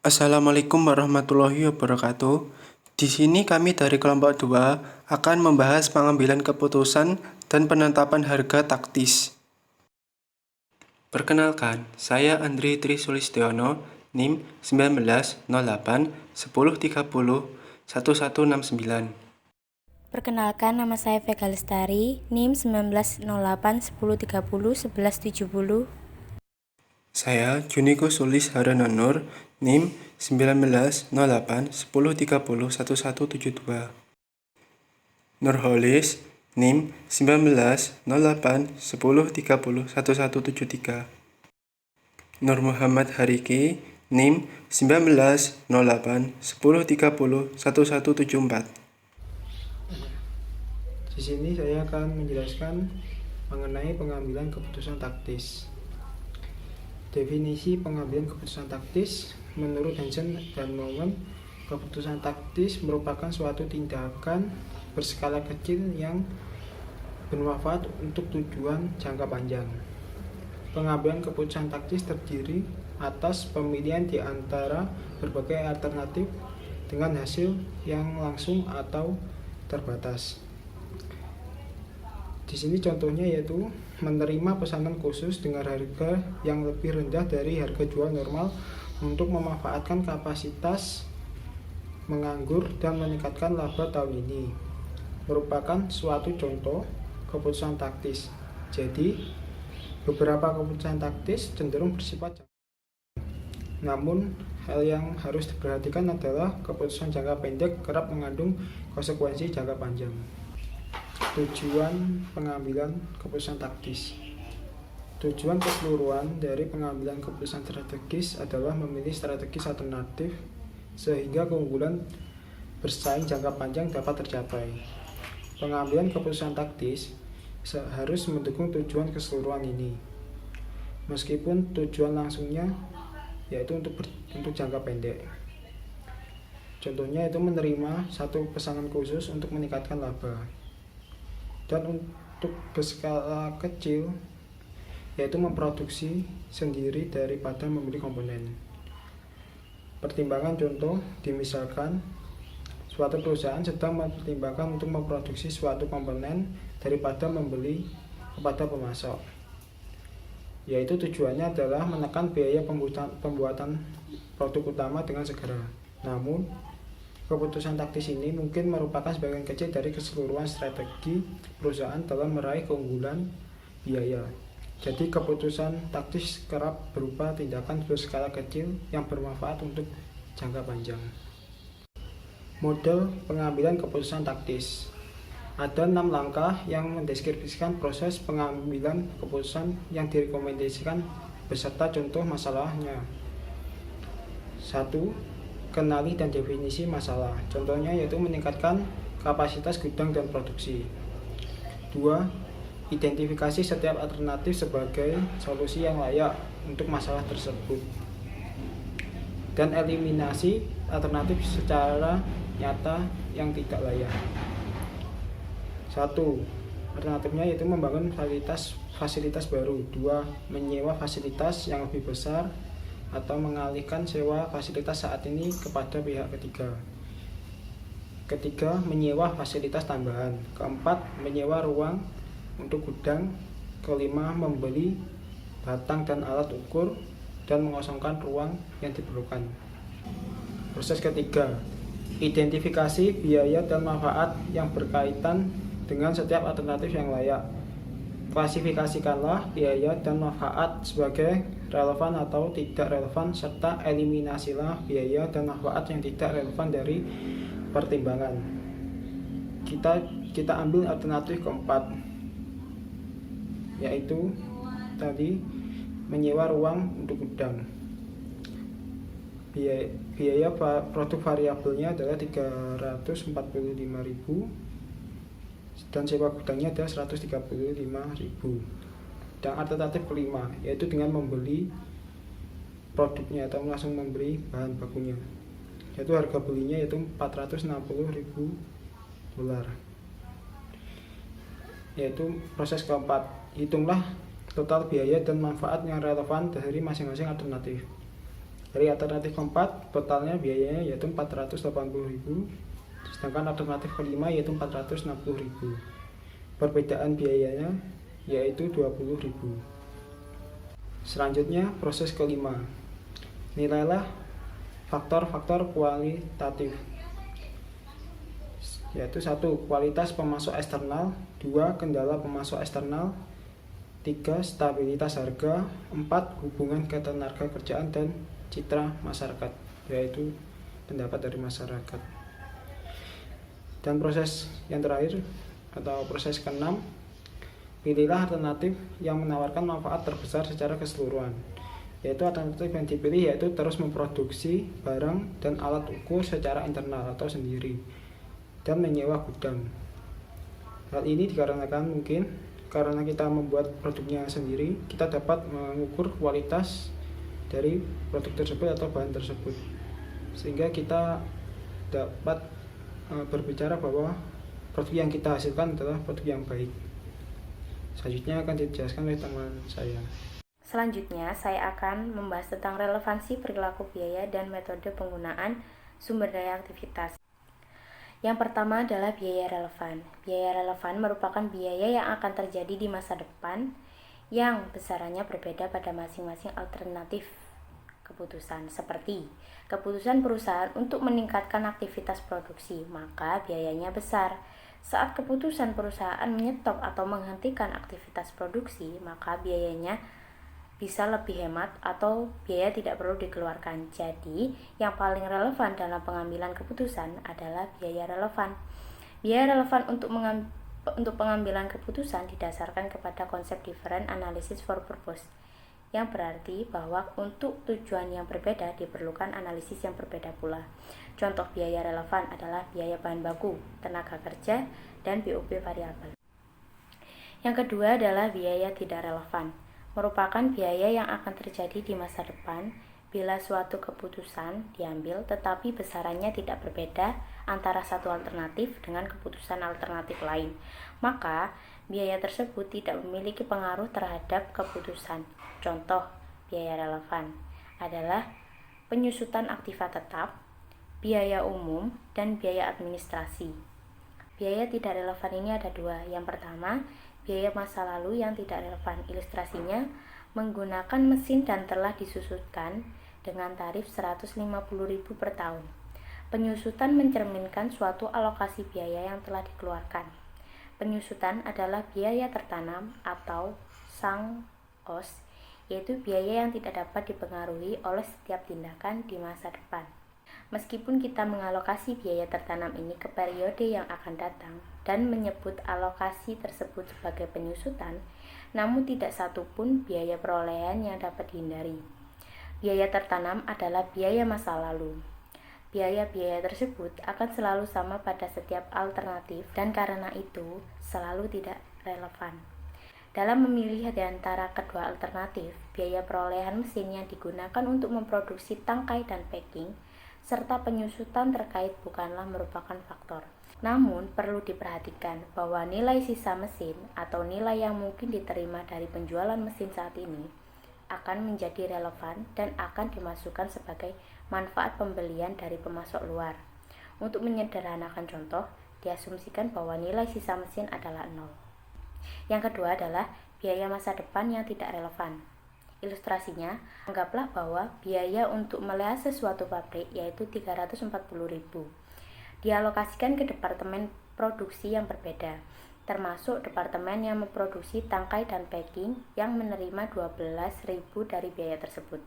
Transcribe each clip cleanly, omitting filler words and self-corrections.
Assalamualaikum warahmatullahi wabarakatuh. Di sini kami dari kelompok 2 akan membahas pengambilan keputusan dan penetapan harga taktis. Perkenalkan, saya Andri Tri Sulistiono, NIM 1908 1030 1169. Perkenalkan, nama saya Vega Lestari, NIM 1908 1030 1170. Saya Juniko Sulis Harananur, NIM 1908 1030 1172. Nurholis, NIM 1908 1030 1173. Nur Muhammad Hariki, NIM 1908 1030 1174. Di sini saya akan menjelaskan mengenai pengambilan keputusan taktis. Definisi pengambilan keputusan taktis menurut Hansen dan Mowen, keputusan taktis merupakan suatu tindakan berskala kecil yang bermanfaat untuk tujuan jangka panjang. Pengambilan keputusan taktis terdiri atas pemilihan di antara berbagai alternatif dengan hasil yang langsung atau terbatas. Di sini contohnya yaitu menerima pesanan khusus dengan harga yang lebih rendah dari harga jual normal untuk memanfaatkan kapasitas menganggur dan meningkatkan laba tahun ini. Merupakan suatu contoh keputusan taktis. Jadi, beberapa keputusan taktis cenderung bersifat namun hal yang harus diperhatikan adalah keputusan jangka pendek kerap mengandung konsekuensi jangka panjang. Tujuan pengambilan keputusan taktis. Tujuan keseluruhan dari pengambilan keputusan strategis adalah memilih strategis alternatif sehingga keunggulan bersaing jangka panjang dapat tercapai. Pengambilan keputusan taktis harus mendukung tujuan keseluruhan ini. Meskipun tujuan langsungnya yaitu untuk jangka pendek. Contohnya itu menerima satu pesanan khusus untuk meningkatkan laba. Dan untuk berskala kecil yaitu memproduksi sendiri daripada membeli komponen. Pertimbangan contoh dimisalkan suatu perusahaan sedang mempertimbangkan untuk memproduksi suatu komponen daripada membeli kepada pemasok, yaitu tujuannya adalah menekan biaya pembuatan produk utama dengan segera. Namun keputusan taktis ini mungkin merupakan sebagian kecil dari keseluruhan strategi perusahaan dalam meraih keunggulan biaya. Jadi keputusan taktis kerap berupa tindakan berskala kecil yang bermanfaat untuk jangka panjang. Model pengambilan keputusan taktis. Ada 6 langkah yang mendeskripsikan proses pengambilan keputusan yang direkomendasikan beserta contoh masalahnya. 1. Kenali dan definisi masalah. Contohnya yaitu meningkatkan kapasitas gudang dan produksi. 2. Identifikasi setiap alternatif sebagai solusi yang layak untuk masalah tersebut. Dan eliminasi alternatif secara nyata yang tidak layak. 1. Alternatifnya yaitu membangun fasilitas baru. 2. Menyewa fasilitas yang lebih besar atau mengalihkan sewa fasilitas saat ini kepada pihak ketiga. Ketiga, menyewa fasilitas tambahan. Keempat, menyewa ruang untuk gudang. Kelima, membeli batang dan alat ukur dan mengosongkan ruang yang diperlukan. Proses ketiga, identifikasi biaya dan manfaat yang berkaitan dengan setiap alternatif yang layak. Klasifikasikanlah biaya dan manfaat sebagai relevan atau tidak relevan, serta eliminasilah biaya dan manfaat yang tidak relevan dari pertimbangan. Kita ambil alternatif keempat, yaitu tadi menyewa ruang untuk gudang. Biaya produk variabelnya adalah 345.000 dan sewa gudangnya adalah 135.000. Dan alternatif kelima yaitu dengan membeli produknya atau langsung membeli bahan bakunya, yaitu harga belinya yaitu $460.000. Yaitu proses keempat, hitunglah total biaya dan manfaat yang relevan dari masing-masing alternatif. Dari alternatif keempat, totalnya biayanya yaitu 480.000, sedangkan alternatif kelima yaitu 460.000. Perbedaan biayanya yaitu 20.000. Selanjutnya, proses kelima. Nilailah faktor-faktor kualitatif, yaitu 1. Kualitas pemasok eksternal, 2. Kendala pemasok eksternal, 3. Stabilitas harga, 4. Hubungan ketenaga kerjaan dan citra masyarakat, yaitu pendapat dari masyarakat. Dan proses yang terakhir atau proses ke-6, pilihlah alternatif yang menawarkan manfaat terbesar secara keseluruhan, yaitu alternatif yang dipilih yaitu terus memproduksi barang dan alat ukur secara internal atau sendiri dan menyewa gudang. Hal ini dikarenakan mungkin karena kita membuat produknya sendiri, kita dapat mengukur kualitas dari produk tersebut atau bahan tersebut, sehingga kita dapat berbicara bahwa produk yang kita hasilkan adalah produk yang baik. Selanjutnya akan dijelaskan oleh teman saya. Selanjutnya, saya akan membahas tentang relevansi perilaku biaya dan metode penggunaan sumber daya aktivitas. Yang pertama adalah biaya relevan. Biaya relevan merupakan biaya yang akan terjadi di masa depan yang besarannya berbeda pada masing-masing alternatif keputusan, seperti keputusan perusahaan untuk meningkatkan aktivitas produksi, maka biayanya besar. Saat keputusan perusahaan menyetop atau menghentikan aktivitas produksi, maka biayanya bisa lebih hemat atau biaya tidak perlu dikeluarkan. Jadi, yang paling relevan dalam pengambilan keputusan adalah biaya relevan. Biaya relevan untuk pengambilan keputusan didasarkan kepada konsep different analysis for purpose, yang berarti bahwa untuk tujuan yang berbeda diperlukan analisis yang berbeda pula. Contoh biaya relevan adalah biaya bahan baku, tenaga kerja, dan BOP variabel. Yang kedua adalah biaya tidak relevan, merupakan biaya yang akan terjadi di masa depan bila suatu keputusan diambil tetapi besarannya tidak berbeda antara satu alternatif dengan keputusan alternatif lain. Maka, biaya tersebut tidak memiliki pengaruh terhadap keputusan. Contoh biaya relevan adalah penyusutan aktiva tetap, biaya umum, dan biaya administrasi. Biaya tidak relevan ini ada dua. Yang pertama, biaya masa lalu yang tidak relevan. Ilustrasinya menggunakan mesin dan telah disusutkan dengan tarif 150.000 per tahun. Penyusutan mencerminkan suatu alokasi biaya yang telah dikeluarkan. Penyusutan adalah biaya tertanam atau sunk cost, yaitu biaya yang tidak dapat dipengaruhi oleh setiap tindakan di masa depan. Meskipun kita mengalokasi biaya tertanam ini ke periode yang akan datang dan menyebut alokasi tersebut sebagai penyusutan, namun tidak satu pun biaya perolehan yang dapat dihindari. Biaya tertanam adalah biaya masa lalu. Biaya-biaya tersebut akan selalu sama pada setiap alternatif dan karena itu selalu tidak relevan. Dalam memilih di antara kedua alternatif, biaya perolehan mesin yang digunakan untuk memproduksi tangkai dan packing serta penyusutan terkait bukanlah merupakan faktor. Namun, perlu diperhatikan bahwa nilai sisa mesin atau nilai yang mungkin diterima dari penjualan mesin saat ini akan menjadi relevan dan akan dimasukkan sebagai manfaat pembelian dari pemasok luar. Untuk menyederhanakan contoh, diasumsikan bahwa nilai sisa mesin adalah 0. Yang kedua adalah biaya masa depan yang tidak relevan. Ilustrasinya, anggaplah bahwa biaya untuk melihase suatu pabrik yaitu 340.000 dialokasikan ke departemen produksi yang berbeda, termasuk departemen yang memproduksi tangkai dan packing yang menerima 12.000 dari biaya tersebut.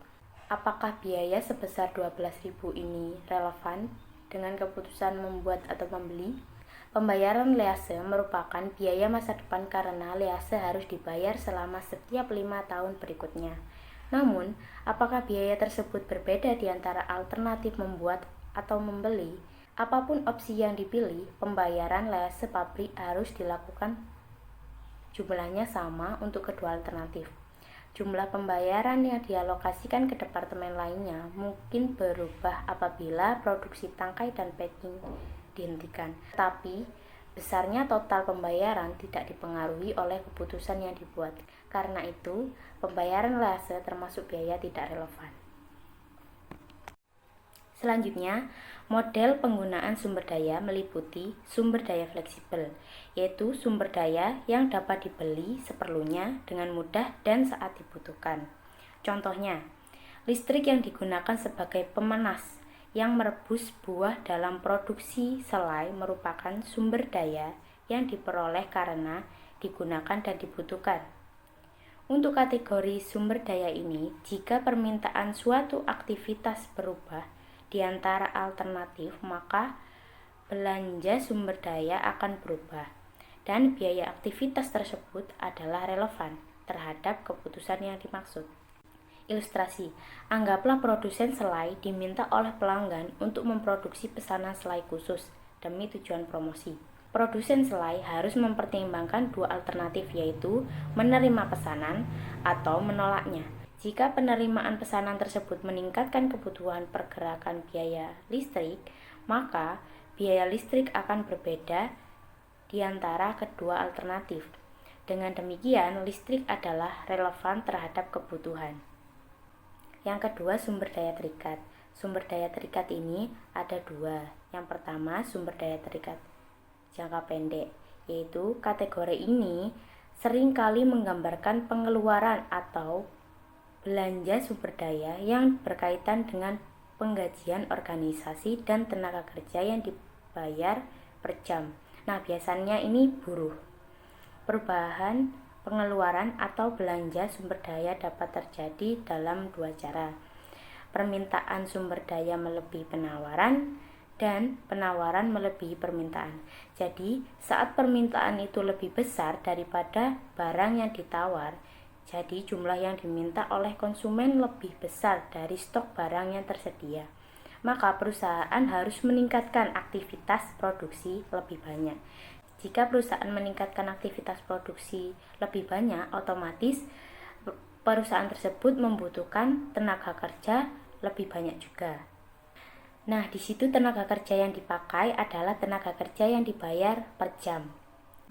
Apakah biaya sebesar 12.000 ini relevan dengan keputusan membuat atau membeli? Pembayaran lihase merupakan biaya masa depan karena lihase harus dibayar selama setiap 5 tahun berikutnya. Namun, apakah biaya tersebut berbeda di antara alternatif membuat atau membeli? Apapun opsi yang dipilih, pembayaran lihase pabrik harus dilakukan jumlahnya sama untuk kedua alternatif. Jumlah pembayaran yang dialokasikan ke departemen lainnya mungkin berubah apabila produksi tangkai dan packing dihentikan, tapi besarnya total pembayaran tidak dipengaruhi oleh keputusan yang dibuat. Karena itu, pembayaran lihase termasuk biaya tidak relevan. Selanjutnya, model penggunaan sumber daya meliputi sumber daya fleksibel, yaitu sumber daya yang dapat dibeli seperlunya dengan mudah dan saat dibutuhkan. Contohnya, listrik yang digunakan sebagai pemanas yang merebus buah dalam produksi selai merupakan sumber daya yang diperoleh karena digunakan dan dibutuhkan. Untuk kategori sumber daya ini, jika permintaan suatu aktivitas berubah di antara alternatif, maka belanja sumber daya akan berubah dan biaya aktivitas tersebut adalah relevan terhadap keputusan yang dimaksud. Ilustrasi, anggaplah produsen selai diminta oleh pelanggan untuk memproduksi pesanan selai khusus demi tujuan promosi. Produsen selai harus mempertimbangkan dua alternatif, yaitu menerima pesanan atau menolaknya. Jika penerimaan pesanan tersebut meningkatkan kebutuhan pergerakan biaya listrik, maka biaya listrik akan berbeda di antara kedua alternatif. Dengan demikian, listrik adalah relevan terhadap kebutuhan. Yang kedua, sumber daya terikat. Sumber daya terikat ini ada dua. Yang pertama, sumber daya terikat jangka pendek, yaitu kategori ini seringkali menggambarkan pengeluaran atau belanja sumber daya yang berkaitan dengan penggajian organisasi dan tenaga kerja yang dibayar per jam. Nah, biasanya ini buruh. Perubahan pengeluaran atau belanja sumber daya dapat terjadi dalam dua cara. Permintaan sumber daya melebihi penawaran dan penawaran melebihi permintaan. Jadi, saat permintaan itu lebih besar daripada barang yang ditawar, jadi jumlah yang diminta oleh konsumen lebih besar dari stok barang yang tersedia. Maka perusahaan harus meningkatkan aktivitas produksi lebih banyak. Jika perusahaan meningkatkan aktivitas produksi lebih banyak, otomatis perusahaan tersebut membutuhkan tenaga kerja lebih banyak juga. Nah, di situ tenaga kerja yang dipakai adalah tenaga kerja yang dibayar per jam.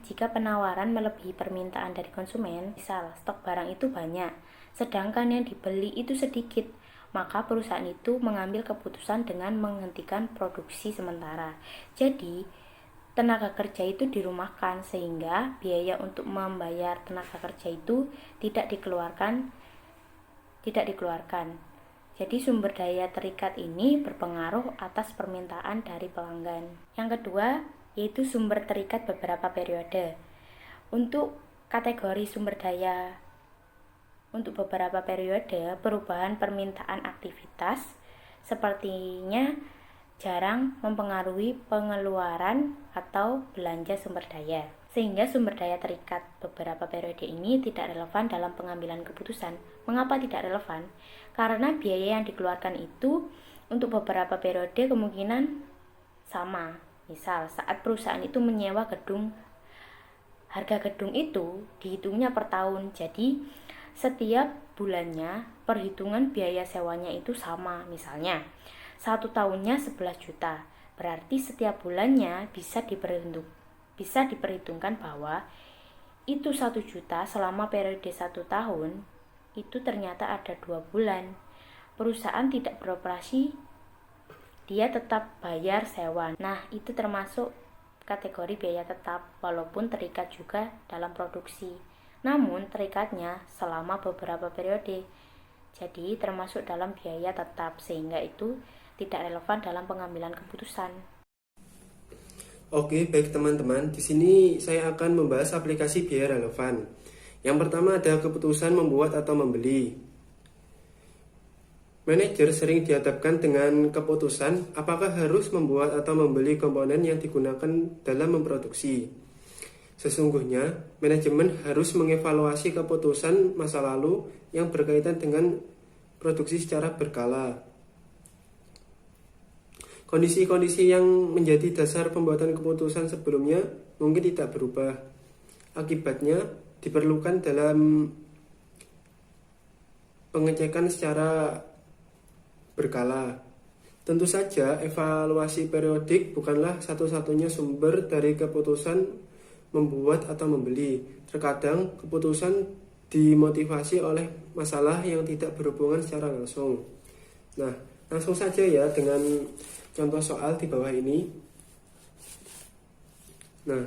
Jika penawaran melebihi permintaan dari konsumen, misal stok barang itu banyak, sedangkan yang dibeli itu sedikit, maka perusahaan itu mengambil keputusan dengan menghentikan produksi sementara. Jadi, tenaga kerja itu dirumahkan sehingga biaya untuk membayar tenaga kerja itu tidak dikeluarkan. Jadi sumber daya terikat ini berpengaruh atas permintaan dari pelanggan. Yang kedua, yaitu sumber terikat beberapa periode. Untuk kategori sumber daya untuk beberapa periode, perubahan permintaan aktivitas sepertinya jarang mempengaruhi pengeluaran atau belanja sumber daya. Sehingga sumber daya terikat beberapa periode ini tidak relevan dalam pengambilan keputusan. Mengapa tidak relevan? Karena biaya yang dikeluarkan itu untuk beberapa periode kemungkinan sama. Misal, saat perusahaan itu menyewa gedung, harga gedung itu dihitungnya per tahun. Jadi, setiap bulannya perhitungan biaya sewanya itu sama. Misalnya, 1 tahunnya 11 juta. Berarti setiap bulannya bisa diperhitungkan bahwa itu 1 juta selama periode 1 tahun, itu ternyata ada 2 bulan. Perusahaan tidak beroperasi, dia tetap bayar sewa. Nah, itu termasuk kategori biaya tetap, walaupun terikat juga dalam produksi. Namun, terikatnya selama beberapa periode. Jadi, termasuk dalam biaya tetap, sehingga itu tidak relevan dalam pengambilan keputusan. Oke, baik teman-teman. Di sini saya akan membahas aplikasi biaya relevan. Yang pertama ada keputusan membuat atau membeli. Manajer sering dihadapkan dengan keputusan apakah harus membuat atau membeli komponen yang digunakan dalam memproduksi. Sesungguhnya, manajemen harus mengevaluasi keputusan masa lalu yang berkaitan dengan produksi secara berkala. Kondisi-kondisi yang menjadi dasar pembuatan keputusan sebelumnya mungkin tidak berubah. Akibatnya, diperlukan dalam pengecekan secara berkala. Tentu saja, evaluasi periodik bukanlah satu-satunya sumber dari keputusan membuat atau membeli. Terkadang, keputusan dimotivasi oleh masalah yang tidak berhubungan secara langsung. Nah, Langsung saja ya dengan contoh soal di bawah ini. Nah,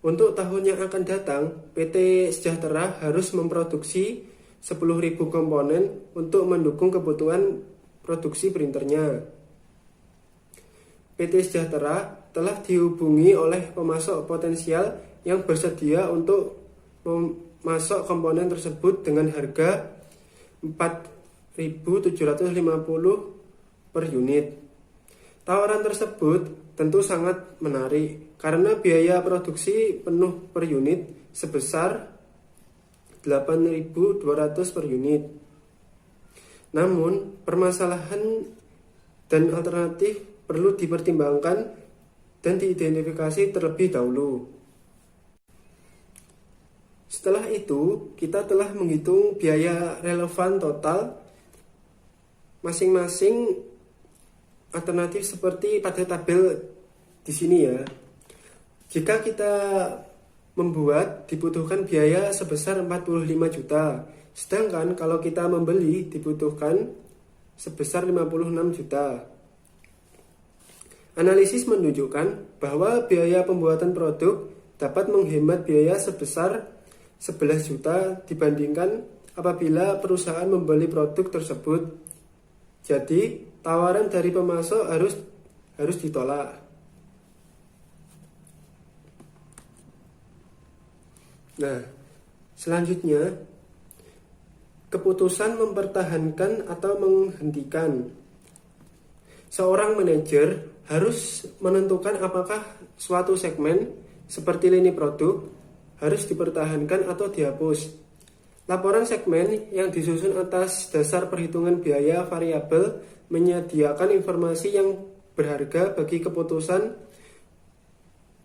untuk tahun yang akan datang, PT Sejahtera harus memproduksi 10.000 komponen untuk mendukung kebutuhan produksi printernya. PT Sejahtera telah dihubungi oleh pemasok potensial yang bersedia untuk memasok komponen tersebut dengan harga 4.750 per unit. Tawaran tersebut tentu sangat menarik karena biaya produksi penuh per unit sebesar 8.200 per unit. Namun, permasalahan dan alternatif perlu dipertimbangkan dan diidentifikasi terlebih dahulu. Setelah itu, kita telah menghitung biaya relevan total masing-masing alternatif seperti pada tabel di sini ya. Jika kita membuat dibutuhkan biaya sebesar 45 juta, sedangkan kalau kita membeli dibutuhkan sebesar 56 juta. Analisis menunjukkan bahwa biaya pembuatan produk dapat menghemat biaya sebesar 11 juta dibandingkan apabila perusahaan membeli produk tersebut. Jadi, tawaran dari pemasok harus ditolak. Nah, selanjutnya keputusan mempertahankan atau menghentikan. Seorang manajer harus menentukan apakah suatu segmen seperti lini produk harus dipertahankan atau dihapus. Laporan segmen yang disusun atas dasar perhitungan biaya variabel menyediakan informasi yang berharga bagi keputusan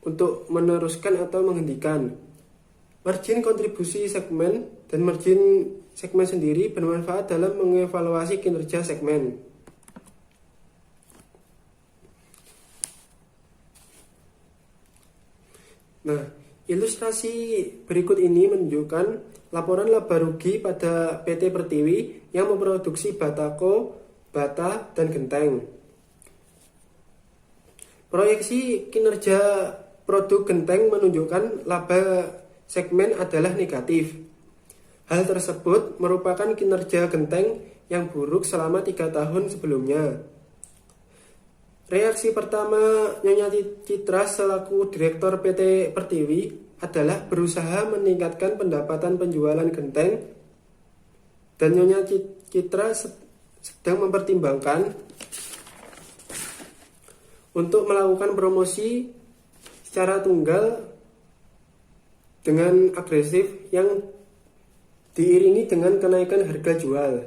untuk meneruskan atau menghentikan. Margin kontribusi segmen dan margin segmen sendiri bermanfaat dalam mengevaluasi kinerja segmen. Nah, ilustrasi berikut ini menunjukkan laporan laba rugi pada PT Pertiwi yang memproduksi batako, bata, dan genteng. Proyeksi kinerja produk genteng menunjukkan laba segmen adalah negatif. Hal tersebut merupakan kinerja genteng yang buruk selama 3 tahun sebelumnya. Reaksi pertama Nyonya Citra selaku Direktur PT Pertiwi adalah berusaha meningkatkan pendapatan penjualan genteng, dan Nyonya Citra sedang mempertimbangkan untuk melakukan promosi secara tunggal dengan agresif yang diiringi dengan kenaikan harga jual.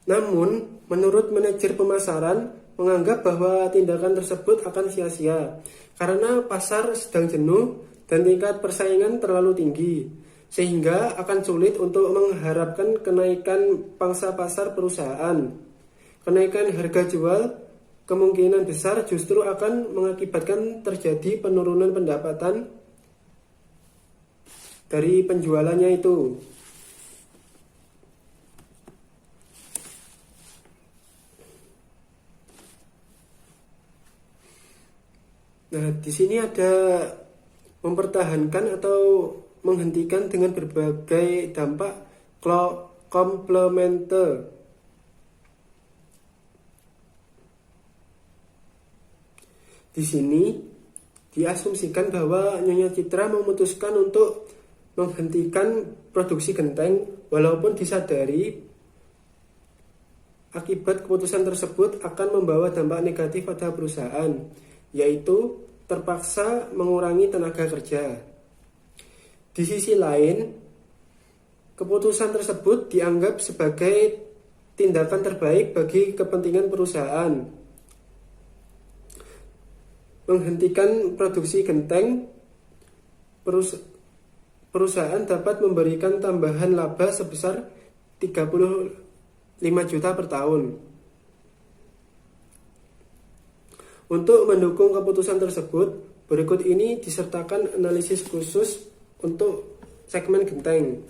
Namun, menurut manajer pemasaran menganggap bahwa tindakan tersebut akan sia-sia karena pasar sedang jenuh dan tingkat persaingan terlalu tinggi, sehingga akan sulit untuk mengharapkan kenaikan pangsa pasar perusahaan. Kenaikan harga jual kemungkinan besar justru akan mengakibatkan terjadi penurunan pendapatan dari penjualannya itu. Nah, di sini ada mempertahankan atau menghentikan dengan berbagai dampak komplementer. Di sini diasumsikan bahwa Nyonya Citra memutuskan untuk menghentikan produksi genteng walaupun disadari akibat keputusan tersebut akan membawa dampak negatif pada perusahaan, yaitu terpaksa mengurangi tenaga kerja. Di sisi lain, keputusan tersebut dianggap sebagai tindakan terbaik bagi kepentingan perusahaan. Menghentikan produksi genteng, perusahaan dapat memberikan tambahan laba sebesar 35 juta per tahun. Untuk mendukung keputusan tersebut, berikut ini disertakan analisis khusus untuk segmen genteng.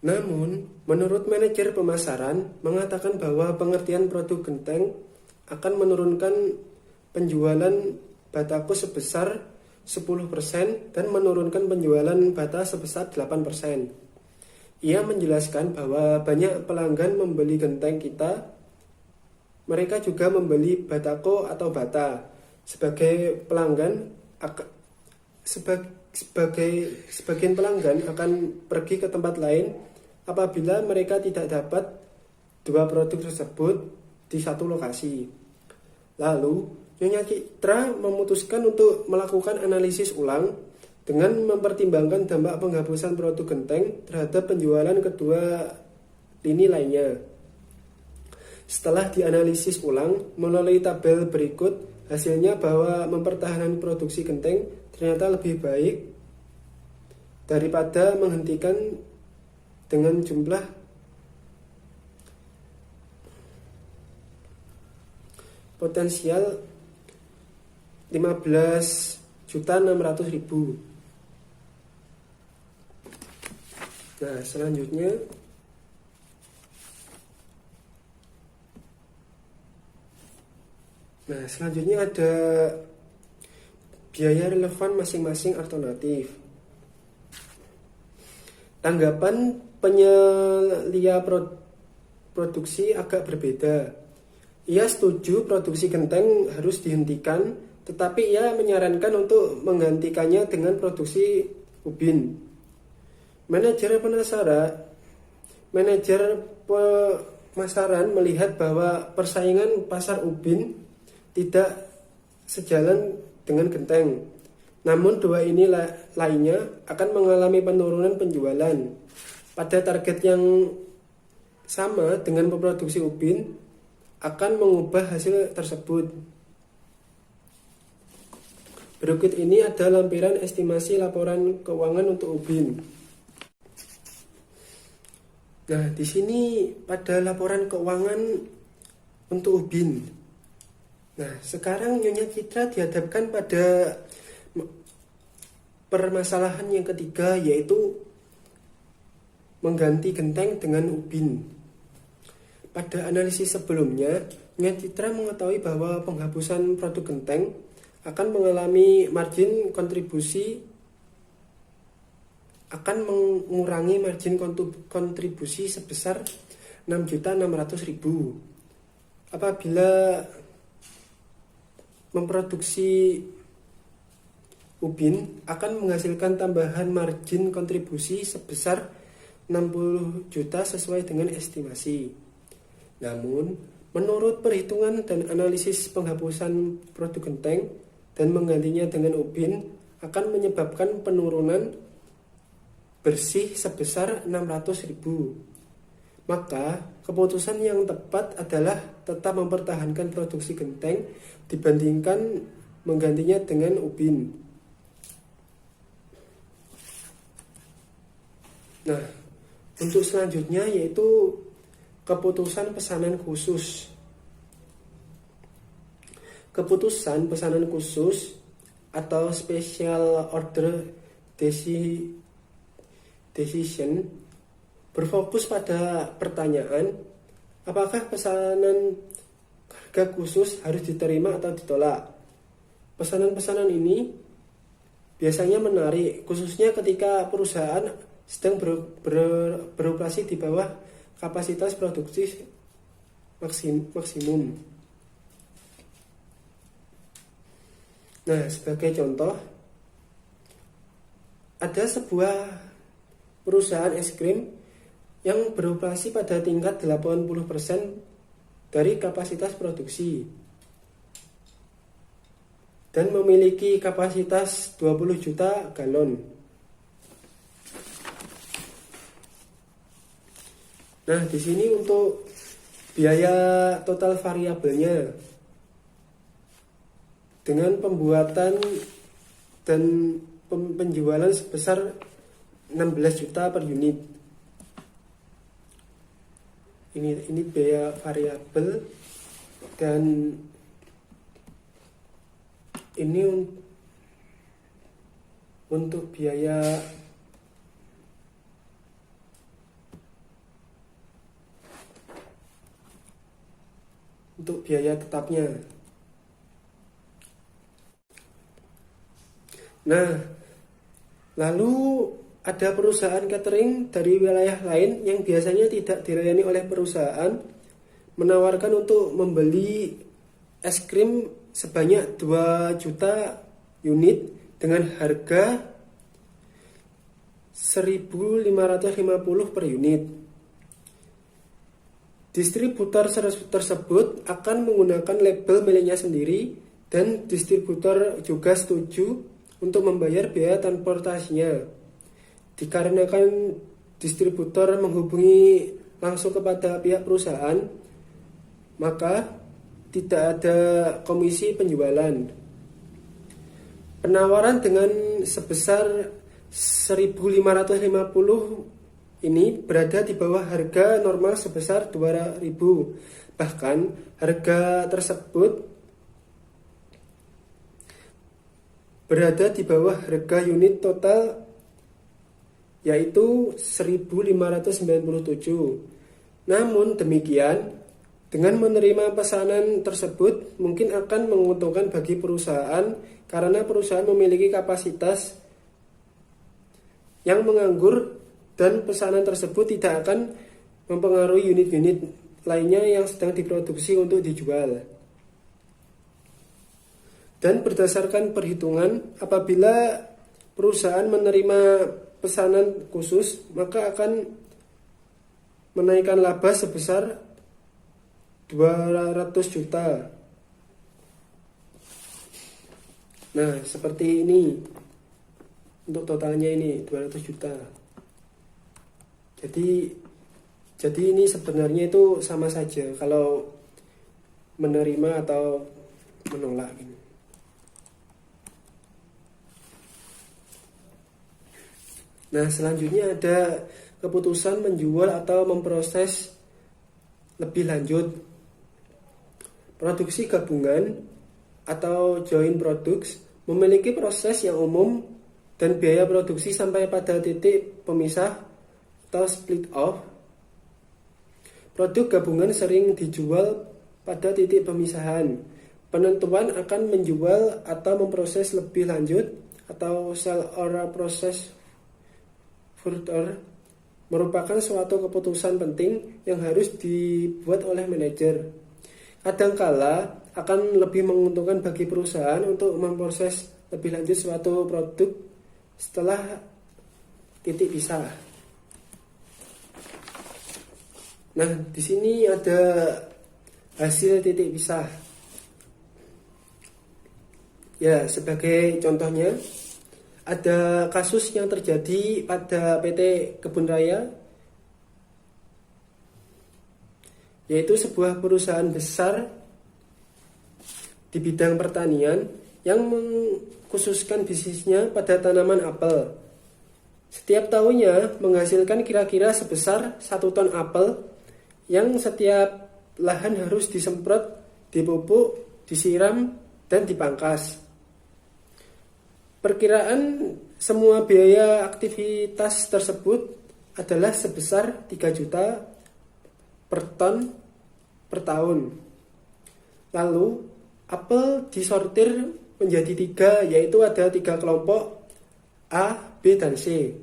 Namun, menurut manajer pemasaran mengatakan bahwa pengertian produk genteng akan menurunkan penjualan bataku sebesar 10% dan menurunkan penjualan bata sebesar 8%. Ia menjelaskan bahwa banyak pelanggan membeli genteng kita, mereka juga membeli batako atau bata. Sebagian pelanggan akan pergi ke tempat lain apabila mereka tidak dapat dua produk tersebut di satu lokasi. Lalu, Nyonya Citra memutuskan untuk melakukan analisis ulang dengan mempertimbangkan dampak penghapusan produk genteng terhadap penjualan kedua lini lainnya. Setelah dianalisis ulang melalui tabel berikut, hasilnya bahwa mempertahankan produksi genteng ternyata lebih baik daripada menghentikan dengan jumlah potensial 15.600.000. Nah, selanjutnya ada biaya relevan masing-masing alternatif. Tanggapan penyelia produksi agak berbeda. Ia setuju produksi genteng harus dihentikan, tetapi ia menyarankan untuk menggantikannya dengan produksi ubin. Manajer pemasaran melihat bahwa persaingan pasar ubin tidak sejalan dengan genteng. Namun dua ini lainnya akan mengalami penurunan penjualan. Pada target yang sama dengan memproduksi ubin akan mengubah hasil tersebut. Berikut ini ada lampiran estimasi laporan keuangan untuk ubin. Nah, di sini pada laporan keuangan untuk ubin. Nah, sekarang Nyonya Citra dihadapkan pada permasalahan yang ketiga, yaitu mengganti genteng dengan ubin. Pada analisis sebelumnya, Nyonya Citra mengetahui bahwa penghapusan produk genteng akan mengalami margin kontribusi mengurangi margin kontribusi sebesar 6.600.000. Apabila memproduksi ubin akan menghasilkan tambahan margin kontribusi sebesar 60 juta sesuai dengan estimasi. Namun, menurut perhitungan dan analisis penghapusan produk genteng dan menggantinya dengan ubin akan menyebabkan penurunan bersih sebesar 600.000. Maka, keputusan yang tepat adalah tetap mempertahankan produksi genteng dibandingkan menggantinya dengan ubin. Nah, untuk selanjutnya yaitu keputusan pesanan khusus. Keputusan pesanan khusus atau special order decision berfokus pada pertanyaan apakah pesanan harga khusus harus diterima atau ditolak. Pesanan-pesanan ini biasanya menarik, khususnya ketika perusahaan sedang beroperasi di bawah kapasitas produksi maksimum. Nah, sebagai contoh, ada sebuah perusahaan es krim yang beroperasi pada tingkat 80% dari kapasitas produksi dan memiliki kapasitas 20 juta galon. Nah, di sini untuk biaya total variabelnya dengan pembuatan dan penjualan sebesar 16 juta per unit. Ini biaya variabel, dan ini untuk biaya untuk biaya tetapnya. Nah, lalu ada perusahaan catering dari wilayah lain yang biasanya tidak dilayani oleh perusahaan menawarkan untuk membeli es krim sebanyak 2 juta unit dengan harga 1.550 per unit. Distributor tersebut akan menggunakan label miliknya sendiri dan distributor juga setuju untuk membayar biaya transportasinya. Dikarenakan distributor menghubungi langsung kepada pihak perusahaan, maka tidak ada komisi penjualan. Penawaran dengan sebesar 1.550 ini berada di bawah harga normal sebesar 2.000. Bahkan harga tersebut berada di bawah harga unit total yaitu 1.597. Namun demikian, dengan menerima pesanan tersebut mungkin akan menguntungkan bagi perusahaan karena perusahaan memiliki kapasitas yang menganggur dan pesanan tersebut tidak akan mempengaruhi unit-unit lainnya yang sedang diproduksi untuk dijual. Dan berdasarkan perhitungan, apabila perusahaan menerima pesanan khusus, maka akan menaikkan laba sebesar 200 juta. Nah, seperti ini. Untuk totalnya ini 200 juta. Jadi ini sebenarnya itu sama saja kalau menerima atau menolak ini. Nah, selanjutnya ada keputusan menjual atau memproses lebih lanjut. Produksi gabungan atau joint products memiliki proses yang umum dan biaya produksi sampai pada titik pemisah atau split off. Produk gabungan sering dijual pada titik pemisahan. Penentuan akan menjual atau memproses lebih lanjut atau sell or process further merupakan suatu keputusan penting yang harus dibuat oleh manajer. Kadangkala akan lebih menguntungkan bagi perusahaan untuk memproses lebih lanjut suatu produk setelah titik pisah. Nah, di sini ada hasil titik pisah. Ya, sebagai contohnya, ada kasus yang terjadi pada PT Kebun Raya, yaitu sebuah perusahaan besar di bidang pertanian yang mengkhususkan bisnisnya pada tanaman apel. Setiap tahunnya menghasilkan kira-kira sebesar 1 ton apel yang setiap lahan harus disemprot, dipupuk, disiram, dan dipangkas. Perkiraan semua biaya aktivitas tersebut adalah sebesar 3 juta per ton per tahun. Lalu, apel disortir menjadi 3, yaitu ada 3 kelompok A, B, dan C.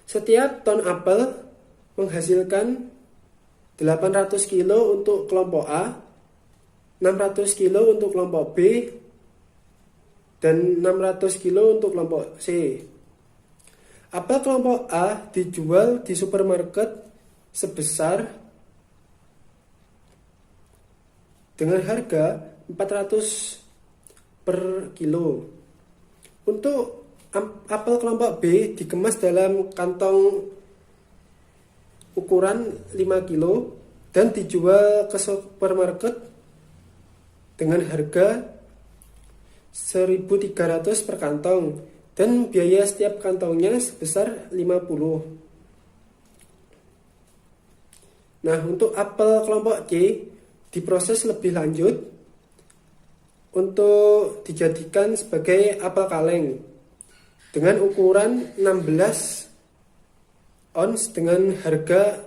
Setiap ton apel menghasilkan 800 kilo untuk kelompok A, 600 kilo untuk kelompok B, dan 600 kilo untuk kelompok C. Apel kelompok A dijual di supermarket sebesar dengan harga 400 per kilo. Untuk apel kelompok B dikemas dalam kantong ukuran 5 kilo dan dijual ke supermarket dengan harga 1.300 per kantong dan biaya setiap kantongnya sebesar 50. Nah, untuk apel kelompok C diproses lebih lanjut untuk dijadikan sebagai apel kaleng dengan ukuran 16 ons dengan harga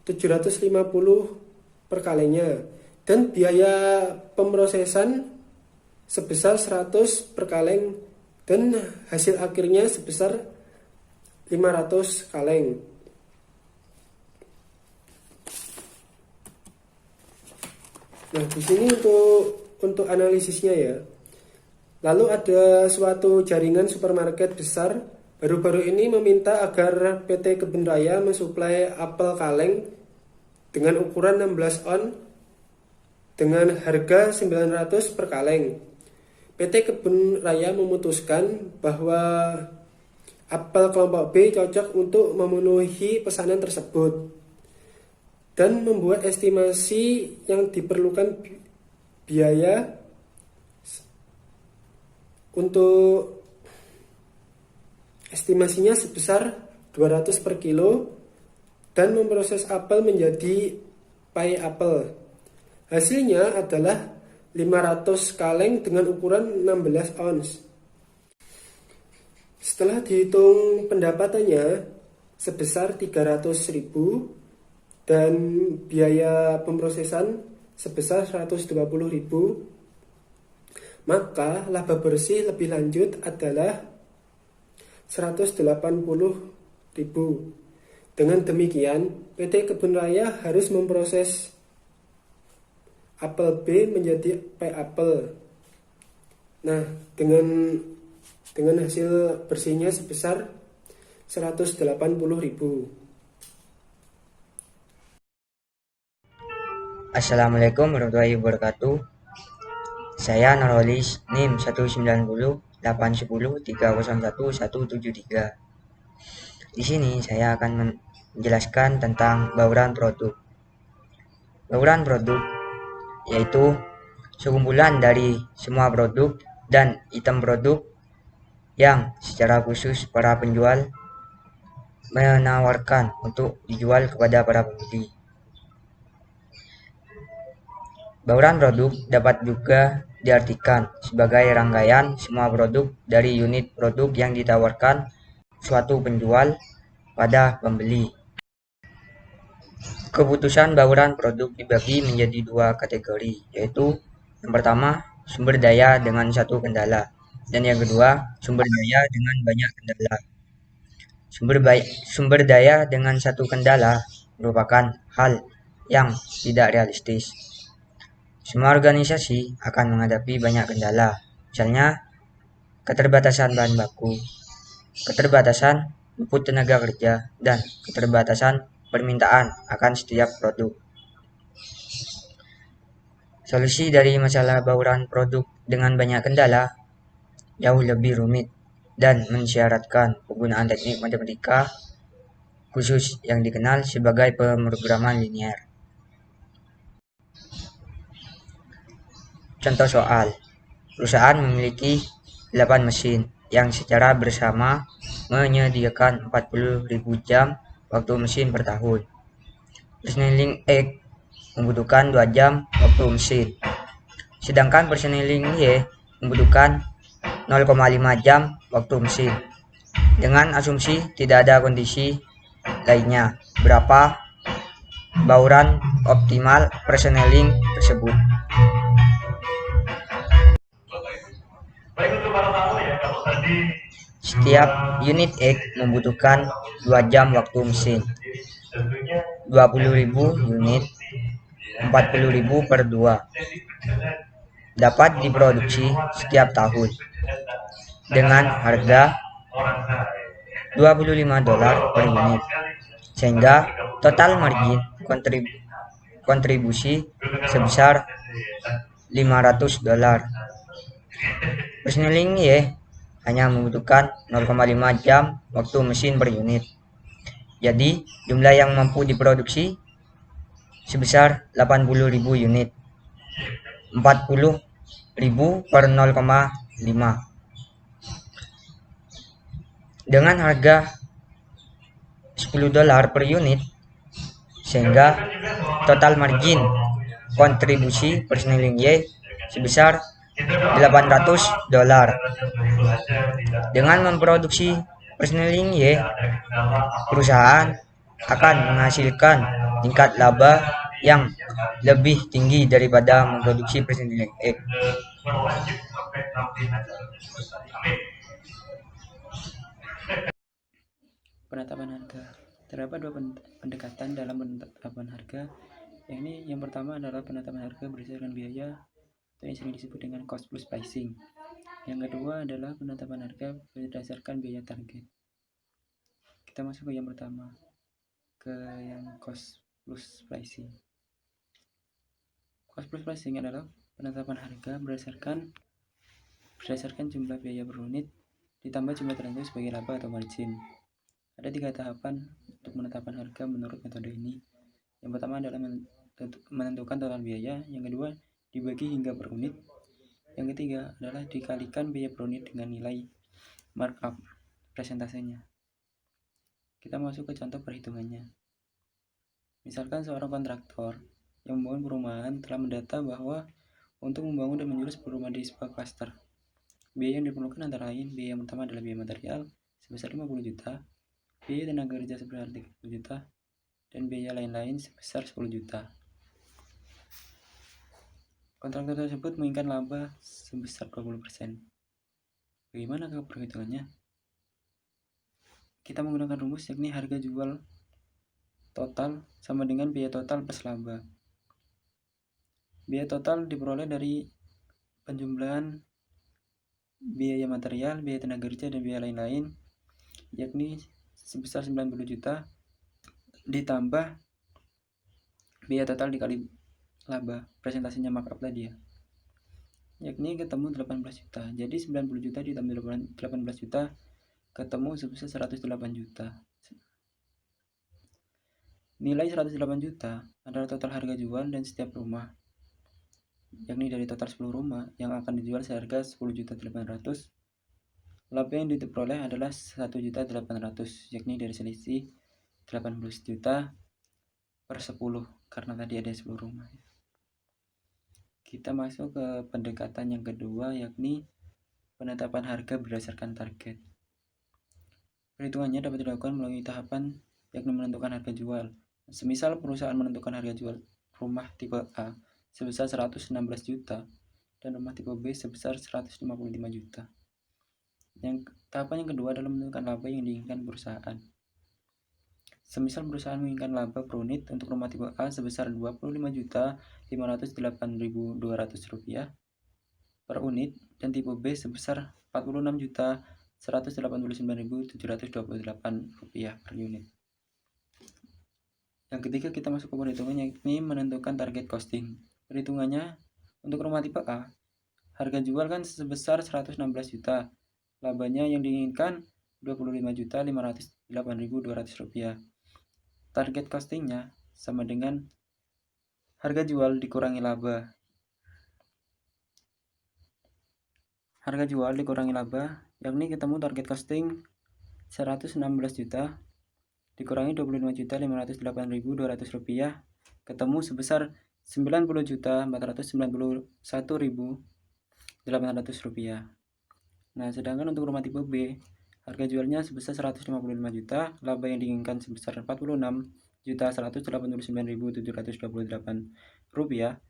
750 per kalengnya, dan biaya pemrosesan sebesar 100 per kaleng, dan hasil akhirnya sebesar 500 kaleng. Nah, di sini untuk analisisnya ya. Lalu ada suatu jaringan supermarket besar baru-baru ini meminta agar PT Kebun Raya mensuplai apel kaleng dengan ukuran 16 on dengan harga 900 per kaleng. PT Kebun Raya memutuskan bahwa apel kelompok B cocok untuk memenuhi pesanan tersebut dan membuat estimasi yang diperlukan biaya untuk estimasinya sebesar 200 per kilo dan memproses apel menjadi pie apel. Hasilnya adalah 500 kaleng dengan ukuran 16 ons. Setelah dihitung pendapatannya sebesar 300.000 dan biaya pemrosesan sebesar 120.000, maka laba bersih lebih lanjut adalah 180.000. Dengan demikian, PT Kebun Raya harus memproses apel B menjadi pie apel. Nah, dengan hasil bersihnya sebesar 180.000. Assalamualaikum warahmatullahi wabarakatuh. Saya Nurholis NIM 19081030173. Di sini saya akan menjelaskan tentang bauran produk. Bauran produk yaitu sekumpulan dari semua produk dan item produk yang secara khusus para penjual menawarkan untuk dijual kepada para pembeli. Bauran produk dapat juga diartikan sebagai rangkaian semua produk dari unit produk yang ditawarkan suatu penjual pada pembeli. Keputusan bauran produk dibagi menjadi dua kategori, yaitu yang pertama sumber daya dengan satu kendala, dan yang kedua sumber daya dengan banyak kendala. Sumber daya dengan satu kendala merupakan hal yang tidak realistis. Semua organisasi akan menghadapi banyak kendala, misalnya keterbatasan bahan baku, keterbatasan input tenaga kerja, dan keterbatasan permintaan akan setiap produk. Solusi dari masalah bauran produk dengan banyak kendala jauh lebih rumit dan mensyaratkan penggunaan teknik matematika khusus yang dikenal sebagai pemrograman linier. Contoh soal, perusahaan memiliki 8 mesin yang secara bersama menyediakan 40.000 jam waktu mesin per tahun. Persneling X membutuhkan 2 jam waktu mesin, sedangkan persneling Y membutuhkan 0,5 jam waktu mesin. Dengan asumsi tidak ada kondisi lainnya, berapa bauran optimal persneling tersebut? Setiap unit X membutuhkan 2 jam waktu mesin. 20.000 unit 40.000 per 2 dapat diproduksi setiap tahun dengan harga $25 per unit, sehingga total margin kontribusi sebesar $500. Persneling Y hanya membutuhkan 0,5 jam waktu mesin per unit. Jadi, jumlah yang mampu diproduksi sebesar 80.000 unit. 40.000 per 0,5. Dengan harga $10 per unit, sehingga total margin kontribusi persneling Y sebesar $800. Dengan memproduksi persneling Y, perusahaan akan menghasilkan tingkat laba yang lebih tinggi daripada memproduksi presiden X. Penetapan harga. Terdapat dua pendekatan dalam penetapan harga. Yang pertama adalah penetapan harga berdasarkan biaya atau yang sering disebut dengan cost plus pricing. Yang kedua adalah penetapan harga berdasarkan biaya target. Kita masuk ke yang pertama, ke yang cost plus pricing. Cost plus pricing adalah penetapan harga berdasarkan jumlah biaya per unit ditambah jumlah tertentu sebagai laba atau margin. Ada 3 tahapan untuk penetapan harga menurut metode ini. Yang pertama adalah menentukan total biaya, yang kedua dibagi hingga per unit, yang ketiga adalah dikalikan biaya per unit dengan nilai markup presentasenya. Kita masuk ke contoh perhitungannya. Misalkan seorang kontraktor yang membangun perumahan telah mendata bahwa untuk membangun dan menjual sebuah rumah di sebuah klaster, biaya yang diperlukan antara lain biaya yang pertama adalah biaya material sebesar 50 juta, biaya tenaga kerja sebesar 30 juta, dan biaya lain-lain sebesar 10 juta. Kontraktor tersebut menginginkan laba sebesar 20%. Bagaimana perhitungannya? Kita menggunakan rumus yakni harga jual total sama dengan biaya total plus laba. Biaya total diperoleh dari penjumlahan biaya material, biaya tenaga kerja, dan biaya lain-lain, yakni sebesar 90 juta ditambah biaya total dikali laba, presentasinya markup tadi ya, yakni ketemu 18 juta. Jadi 90 juta ditambah 18 juta ketemu sebesar 108 juta. Nilai 108 juta adalah total harga jual dan setiap rumah, yakni dari total 10 rumah yang akan dijual seharga 10.800.000. Laba yang diperoleh adalah 1.800.000, yakni dari selisih 18 juta per 10, karena tadi ada 10 rumah. Kita masuk ke pendekatan yang kedua, yakni penetapan harga berdasarkan target. Perhitungannya dapat dilakukan melalui tahapan, yakni menentukan harga jual. Semisal perusahaan menentukan harga jual rumah tipe A sebesar 116 juta dan rumah tipe B sebesar 155 juta. Tahapan yang kedua adalah menentukan laba yang diinginkan perusahaan. Semisal perusahaan menginginkan laba per unit untuk rumah tipe A sebesar Rp25.508.200 per unit dan tipe B sebesar Rp46.189.728 per unit. Yang ketiga kita masuk ke perhitungan, yakni menentukan target costing. Perhitungannya untuk rumah tipe A, harga jual kan sebesar 116 juta. Labanya yang diinginkan Rp25.508.200. Target costingnya sama dengan harga jual dikurangi laba. Harga jual dikurangi laba, yakni ketemu target costing 116 juta dikurangi Rp25.508.200, ketemu sebesar Rp90.491.800. Nah, sedangkan untuk rumah tipe B, harga jualnya sebesar 155 juta, laba yang diinginkan sebesar Rp46.189.728.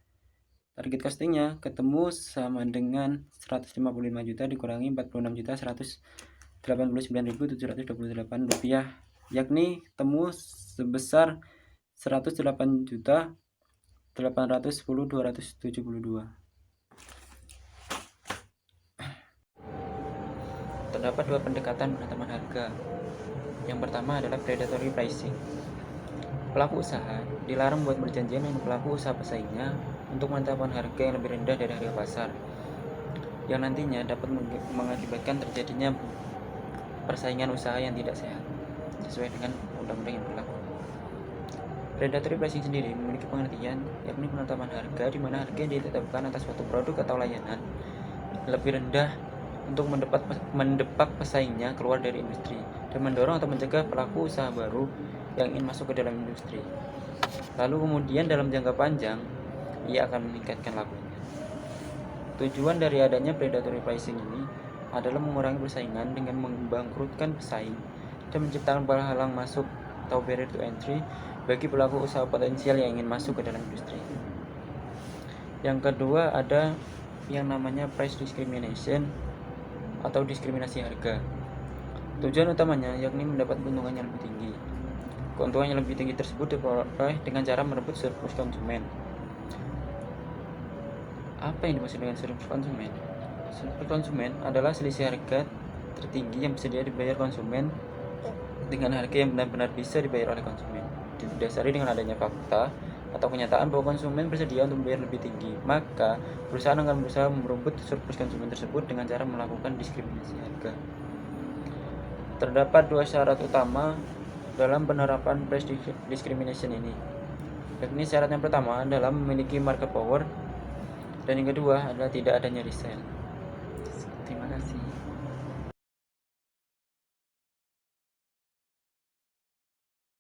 Target costingnya ketemu sama dengan 155 juta dikurangi 46.189.728 yakni ketemu sebesar 108.810.272. Terdapat dua pendekatan penetapan harga. Yang pertama adalah predatory pricing. Pelaku usaha dilarang membuat perjanjian dengan pelaku usaha pesaingnya untuk menetapkan harga yang lebih rendah dari harga pasar, yang nantinya dapat mengakibatkan terjadinya persaingan usaha yang tidak sehat sesuai dengan undang-undang yang berlaku. Predatory pricing sendiri memiliki pengertian yakni penetapan harga di mana harga yang ditetapkan atas suatu produk atau layanan lebih rendah untuk mendepak pesaingnya keluar dari industri dan mendorong atau mencegah pelaku usaha baru yang ingin masuk ke dalam industri. Lalu kemudian dalam jangka panjang ia akan meningkatkan labanya. Tujuan dari adanya predatory pricing ini adalah mengurangi persaingan dengan membangkrutkan pesaing dan menciptakan penghalang masuk atau barrier to entry bagi pelaku usaha potensial yang ingin masuk ke dalam industri. Yang kedua ada yang namanya price discrimination atau diskriminasi harga. Tujuan utamanya yakni mendapat keuntungan yang lebih tinggi. Keuntungan yang lebih tinggi tersebut diperoleh dengan cara merebut surplus konsumen. Apa yang dimaksud dengan surplus konsumen? Surplus konsumen adalah selisih harga tertinggi yang bersedia dibayar konsumen dengan harga yang benar-benar bisa dibayar oleh konsumen. Didasari dengan adanya fakta atau kenyataan bahwa konsumen bersedia untuk membayar lebih tinggi, maka perusahaan akan berusaha merebut surplus konsumen tersebut dengan cara melakukan diskriminasi harga. Terdapat dua syarat utama dalam penerapan price discrimination ini. Yakni syarat yang pertama adalah memiliki market power dan yang kedua adalah tidak adanya resell. Terima kasih.